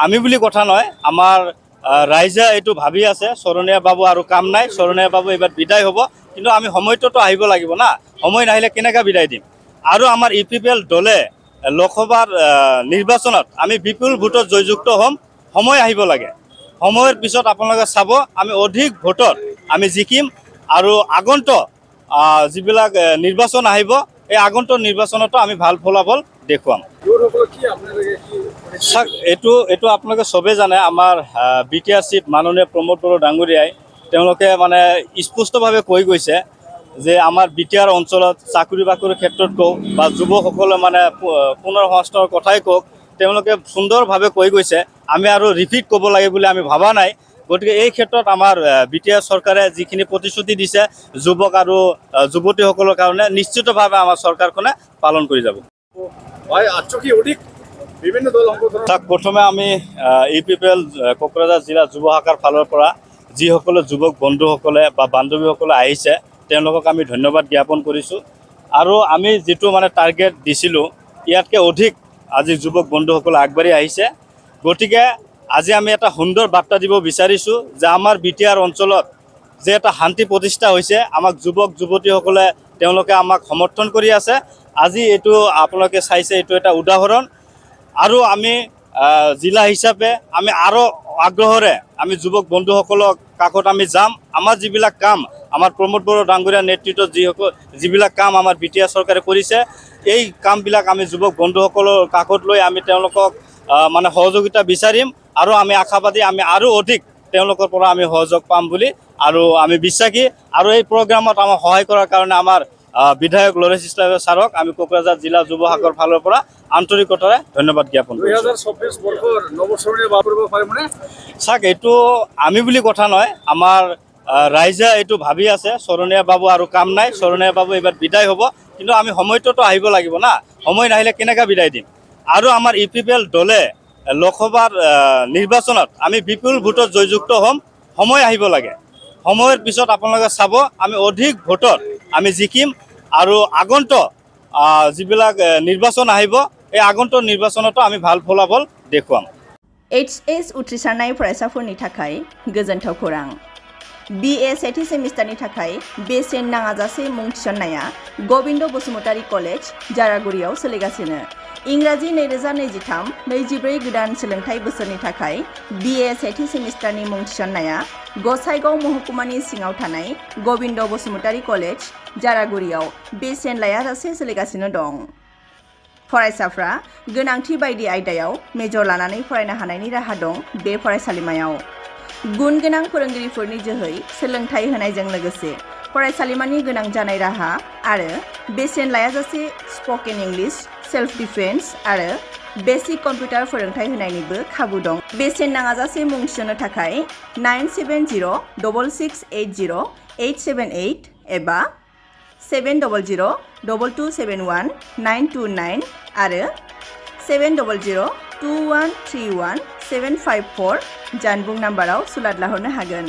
আমি বুলি কথা নয়, আমাৰ ৰাইজে এইটো ভাবি আছে শৰণীয়া বাবু আৰু কাম নাই, শৰণীয়া বাবু এইবাৰ বিদায় হ'ব। কিন্তু আমি সময়টোতো আহিব লাগিব না, সময় নাহিলে কেনেকৈ বিদায় দিম। আৰু আমাৰ UPPL দলে লোকসভাৰ নিৰ্বাচনত আমি বিপুল ভোটত জয়যুক্ত হ'ম, সময় আহিব লাগে। সময়ৰ পিছত আপোনালোকে চাব আমি অধিক ভোটত আমি জিকিম আৰু আগন্তুক যিবিলাক নিৰ্বাচন আহিব এই আগন্তুক নিৰ্বাচনতো আমি ভাল ফলাফল দেখুৱাম। চাওক, এইটো আপোনালোকে চবেই জানে, আমাৰ BTR চিফ মাননীয় প্ৰমোদ বড়ো ডাঙৰীয়াই তেওঁলোকে মানে স্পষ্টভাৱে কৈ গৈছে যে আমাৰ BTR অঞ্চলত চাকৰি বাকৰিৰ ক্ষেত্ৰত কওক বা যুৱকসকলে মানে পুনৰ সংস্থাপনৰ কথাই কওক, তেওঁলোকে সুন্দৰভাৱে কৈ গৈছে। আমি আৰু ৰিপিট ক'ব লাগে বুলি আমি ভবা নাই। গতিকে এই ক্ষেত্ৰত আমাৰ BTR চৰকাৰে যিখিনি প্ৰতিশ্ৰুতি দিছে যুৱক আৰু যুৱতীসকলৰ কাৰণে নিশ্চিতভাৱে আমাৰ চৰকাৰখনে পালন কৰি যাব। প্ৰথমে আমি UPPL কোকৰাঝাৰ জিলা যুৱ শাখাৰ ফালৰ পৰা যিসকলে যুৱক বন্ধুসকলে বা বান্ধৱীসকলে আহিছে তেওঁলোকক আমি ধন্যবাদ জ্ঞাপন কৰিছোঁ। আৰু আমি যিটো মানে টাৰ্গেট দিছিলোঁ ইয়াতকৈ অধিক আজি যুৱক বন্ধুসকলে আগবাঢ়ি আহিছে। গতিকে আজি আমি এটা সুন্দৰ বাৰ্তা দিব বিচাৰিছোঁ যে আমাৰ BTR অঞ্চলত যে এটা শান্তি প্ৰতিষ্ঠা হৈছে, আমাক যুৱক যুৱতীসকলে তেওঁলোকে আমাক সমৰ্থন কৰি আছে। আজি এইটো আপোনালোকে চাইছে, এইটো এটা উদাহৰণ। আৰু আমি জিলা হিচাপে আমি আৰু আগ্ৰহেৰে আমি যুৱক বন্ধুসকলক কাষত আমি যাম। আমাৰ যিবিলাক কাম আমাৰ প্ৰমোদ বড়ো ডাঙৰীয়াৰ নেতৃত্বত যিবিলাক কাম আমাৰ BTR চৰকাৰে কৰিছে, এই কামবিলাক আমি যুৱক বন্ধুসকলৰ কাষত লৈ আমি তেওঁলোকক মানে সহযোগিতা বিচাৰিম। আৰু আমি আশাবাদী আমি আৰু অধিক তেওঁলোকৰ পৰা আমি সহযোগ পাম বুলি আৰু আমি বিশ্বাসী। আৰু এই প্ৰগ্ৰামত আমাক সহায় কৰাৰ কাৰণে আমাৰ বিধায়ক লৰেশ ইছলাম ছাৰক আমি কোকৰাঝাৰ জিলা যুৱ শাখাৰ ফালৰ পৰা আন্তৰিকতাৰে ধন্যবাদ জ্ঞাপন কৰিছোঁ। চাওক, এইটো আমি বুলি কথা নয়, আমাৰ ৰাইজে এইটো ভাবি আছে শৰণীয়া বাবু আৰু কাম নাই, শৰণীয়া বাবু এইবাৰ বিদায় হ'ব। কিন্তু আমি সময়টোতো আহিব লাগিব না, সময় নাহিলে কেনেকৈ বিদায় দিম। আৰু আমাৰ UPPL দলে লোকসভাৰ নিৰ্বাচনত আমি বিপুল ভোটত জয়যুক্ত হ'ম, সময় আহিব লাগে। সময়ৰ পিছত আপোনালোকে চাব আমি অধিক ভোটত আমি জিকিম আৰু আগন্তুক যিবিলাক নিৰ্বাচন আহিব এই আগন্তুক নিৰ্বাচনতো আমি ভাল ফলাফল দেখুৱাম। HS উथ्रिसारनाय फरायसाफोरनि थाखाय गोजोनथाव खौरां। BA सेथि सेमिस्टारनि थाखाय बेसेन नाङाजासे मुं थिसननाया गबिन्द बसुमतारी कलेज जारागुरियाव सोलिगासिनो। इंराजि 2023-24 गोदान सोलोंथाइ बोसोरनि थाखाय BA सेथि सेमिस्टारनि मुं थिसननाया गसाइगाव महकुमानि सिङाव थानाय गबिन्द बसुमतारी कलेज जारागुरियाव बेसेन लायाजासे सोलिगासिनो दं। फरायसाफ्रा गोनांथि बायदि आयदायाव मेजर लानानै फरायनो हानायनि राहा दं बे फरायसालिमायाव। गुन गोनां फोरोंगिरिफोरनि जोहै सोलोंथाइ होनायजों लोगोसे फरायसालिमानि गोनां जानाय राहा आरो बेसेन लायाजासे स्पकेन इंलिश, सेल्फ डिफेन्स आरो बेसिक कम्पिउटार फोरोंथाइ होनायनिबो खाबु दं। बेसेन नाङाजासे मुं थिसननो थाखाय 970226807878 एबा 70022719229 आरो 7002131754754 जानबुं नाम्बाराव सुलाद लाहरनो हागोन।